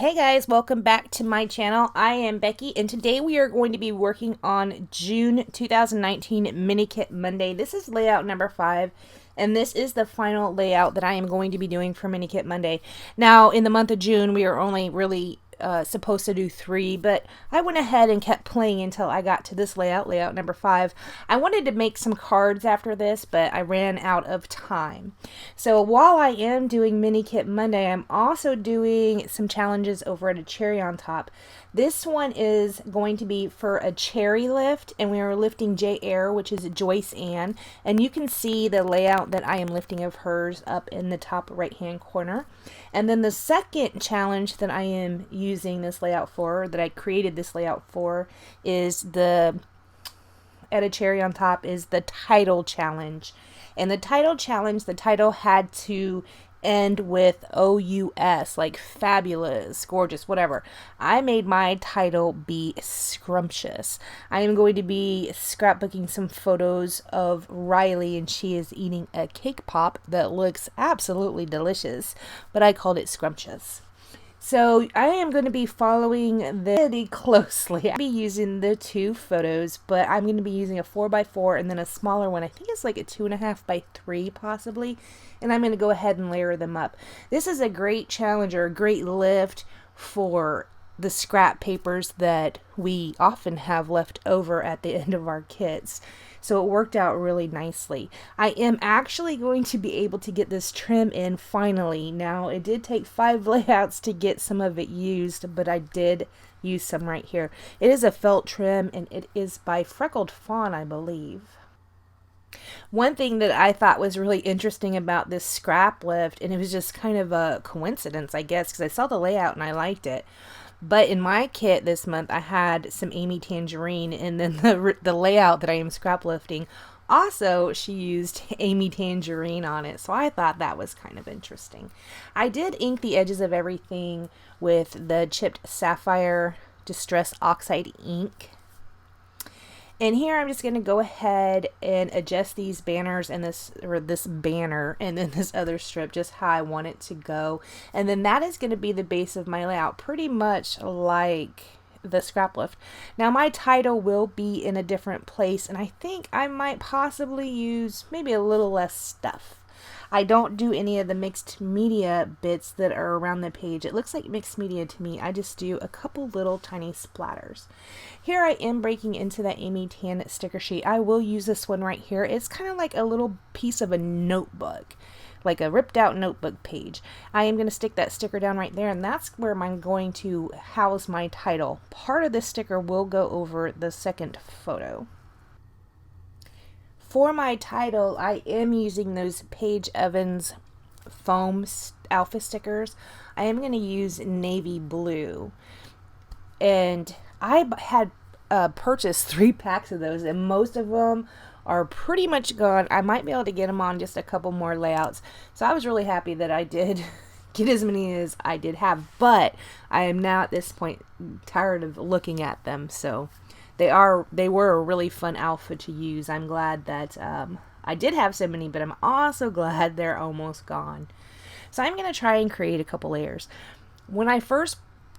Hey guys, welcome back to my channel. I am Becky and today we are going to be working on June 2019 Mini Kit Monday. This is layout number 5 and this is the final layout that I am going to be doing for Mini Kit Monday. Now in the month of June we are only really supposed to do 3, but I went ahead and kept playing until I got to this layout number 5. I wanted to make some cards after this, but I ran out of time. So while I am doing Mini Kit Monday, I'm also doing some challenges over at a Cherry on Top. This one is going to be for a cherry lift, and we are lifting J Air, which is Joyce Ann, and you can see the layout that I am lifting of hers up in the top right hand corner. And then the second challenge that I am using this layout for, that I created this layout for, is at a Cherry on Top, is the title challenge. And the title challenge, the title had to end with OUS, like fabulous, gorgeous, whatever. I made my title be Scrumptious. I am going to be scrapbooking some photos of Riley, and she is eating a cake pop that looks absolutely delicious, but I called it Scrumptious. So I am going to be following this pretty closely. I'll be using the 2 photos, but I'm going to be using a 4x4 and then a smaller one. I think it's like a 2.5x3 possibly. And I'm going to go ahead and layer them up. This is a great challenge, or a great lift for the scrap papers that we often have left over at the end of our kits. So it worked out really nicely. I am actually going to be able to get this trim in finally. Now, it did take 5 layouts to get some of it used, but I did use some right here. It is a felt trim, and it is by Freckled Fawn, I believe. One thing that I thought was really interesting about this scrap lift, and it was just kind of a coincidence, I guess, because I saw the layout and I liked it. But in my kit this month, I had some Amy Tangerine, and then the layout that I am scrap lifting, also she used Amy Tangerine on it. So I thought that was kind of interesting. I did ink the edges of everything with the chipped sapphire distress oxide ink. And here I'm just going to go ahead and adjust these banners and this banner and then this other strip just how I want it to go. And then that is going to be the base of my layout, pretty much like the scrap lift. Now my title will be in a different place, and I think I might possibly use maybe a little less stuff. I don't do any of the mixed media bits that are around the page. It looks like mixed media to me. I just do a couple little tiny splatters. Here I am breaking into that Amy Tan sticker sheet. I will use this one right here. It's kind of like a little piece of a notebook, like a ripped out notebook page. I am going to stick that sticker down right there, and that's where I'm going to house my title. Part of the sticker will go over the second photo. For my title, I am using those Paige Evans foam alpha stickers. I am going to use navy blue. And I had purchased 3 packs of those, and most of them are pretty much gone. I might be able to get them on just a couple more layouts. So I was really happy that I did get as many as I did have. But I am now at this point tired of looking at them. So they were a really fun alpha to use. I'm glad that I did have so many, but I'm also glad they're almost gone. So I'm going to try and create a couple layers. When I first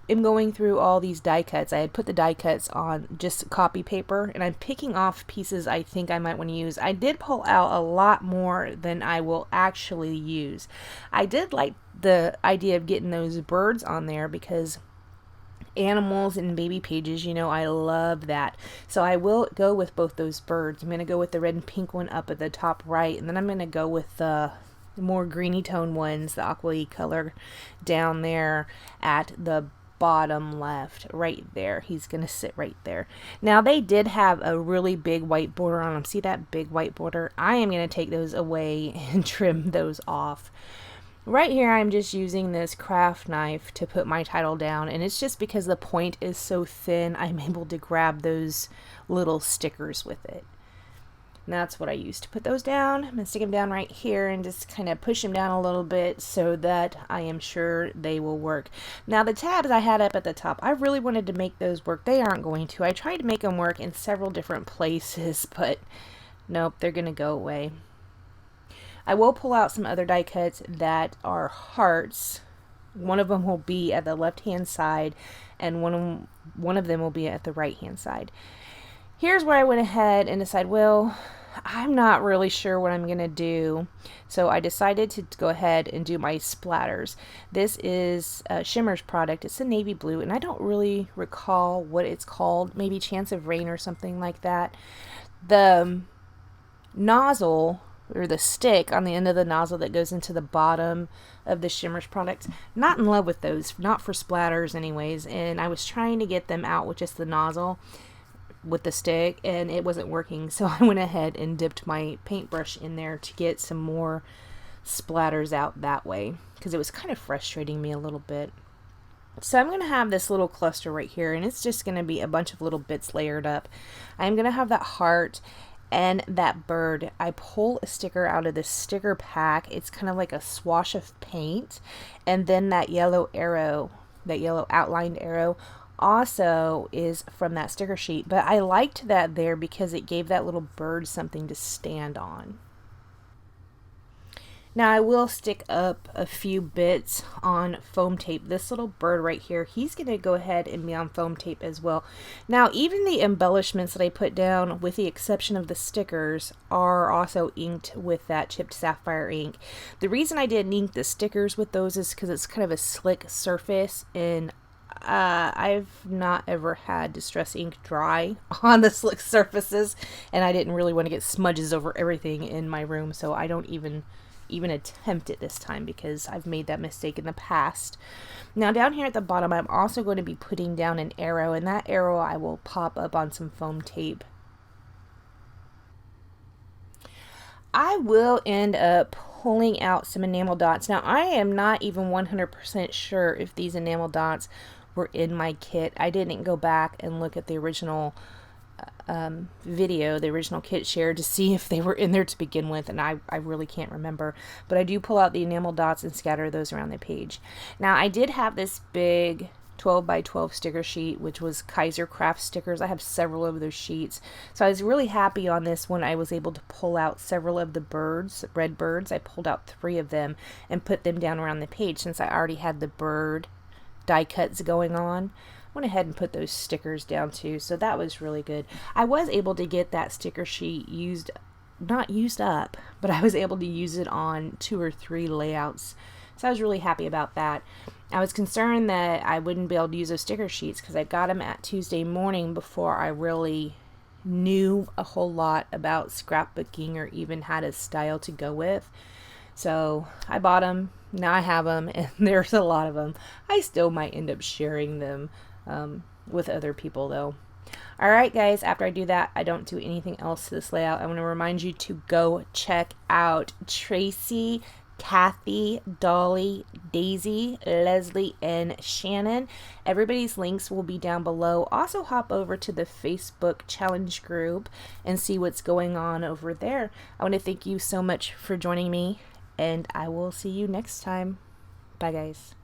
am going through all these die cuts, I had put the die cuts on just copy paper, and I'm picking off pieces I think I might want to use. I did pull out a lot more than I will actually use. I did like the idea of getting those birds on there because animals and baby pages, you know, I love that. So I will go with both those birds. I'm going to go with the red and pink one up at the top right, and then I'm going to go with the more greeny tone ones, the aqua color down there at the bottom left, right there. He's going to sit right there. Now they did have a really big white border on them. See that big white border? I am going to take those away and trim those off. Right here I'm just using this craft knife to put my title down, and it's just because the point is so thin I'm able to grab those little stickers with it. And that's what I use to put those down. I'm going to stick them down right here and just kind of push them down a little bit so that I am sure they will work. Now the tabs I had up at the top, I really wanted to make those work. They aren't going to. I tried to make them work in several different places, but nope, they're going to go away. I will pull out some other die cuts that are hearts One of them will be at the left-hand side, and one of them will be at the right-hand side. Here's where I went ahead and decided, well, I'm not really sure what I'm going to do. So I decided to go ahead and do my splatters. This is Shimmer's product. It's a navy blue, and I don't really recall what it's called. Maybe Chance of Rain or something like that. The nozzle, or the stick on the end of the nozzle that goes into the bottom of the Shimmer's product, not in love with those, not for splatters anyways, and I was trying to get them out with just the nozzle with the stick, and it wasn't working, so I went ahead and dipped my paintbrush in there to get some more splatters out that way, because it was kind of frustrating me a little bit. So I'm going to have this little cluster right here, and it's just going to be a bunch of little bits layered up. I'm going to have that heart and that bird. I pull a sticker out of this sticker pack. It's kind of like a swash of paint, and then that yellow arrow, that yellow outlined arrow, also is from that sticker sheet. But I liked that there because it gave that little bird something to stand on. Now I will stick up a few bits on foam tape. This little bird right here, he's going to go ahead and be on foam tape as well. Now even the embellishments that I put down, with the exception of the stickers, are also inked with that chipped sapphire ink. The reason I didn't ink the stickers with those is because it's kind of a slick surface, and I've not ever had Distress ink dry on the slick surfaces, and I didn't really want to get smudges over everything in my room, so I don't even attempt it this time because I've made that mistake in the past. Now down here at the bottom, I'm also going to be putting down an arrow, and that arrow I will pop up on some foam tape. I will end up pulling out some enamel dots. Now I am not even 100% sure if these enamel dots were in my kit. I didn't go back and look at the original video, the original kit share, to see if they were in there to begin with, and I really can't remember. But I do pull out the enamel dots and scatter those around the page. Now I did have this big 12 by 12 sticker sheet, which was Kaiser Craft stickers. I have several of those sheets, so I was really happy on this one. I was able to pull out several of the birds, red birds. I pulled out 3 of them and put them down around the page since I already had the bird die cuts going on. Went ahead and put those stickers down too, so that was really good. I was able to get that sticker sheet not used up, but I was able to use it on 2 or 3 layouts, so I was really happy about that. I was concerned that I wouldn't be able to use those sticker sheets because I got them at Tuesday morning before I really knew a whole lot about scrapbooking or even had a style to go with. So I bought them, now I have them, and there's a lot of them. I still might end up sharing them with other people though. Alright guys, after I do that, I don't do anything else to this layout. I want to remind you to go check out Traci, Kathy, Dollie, Daisy, Leslie, and Shannon. Everybody's links will be down below. Also hop over to the Facebook challenge group and see what's going on over there. I want to thank you so much for joining me, and I will see you next time. Bye guys.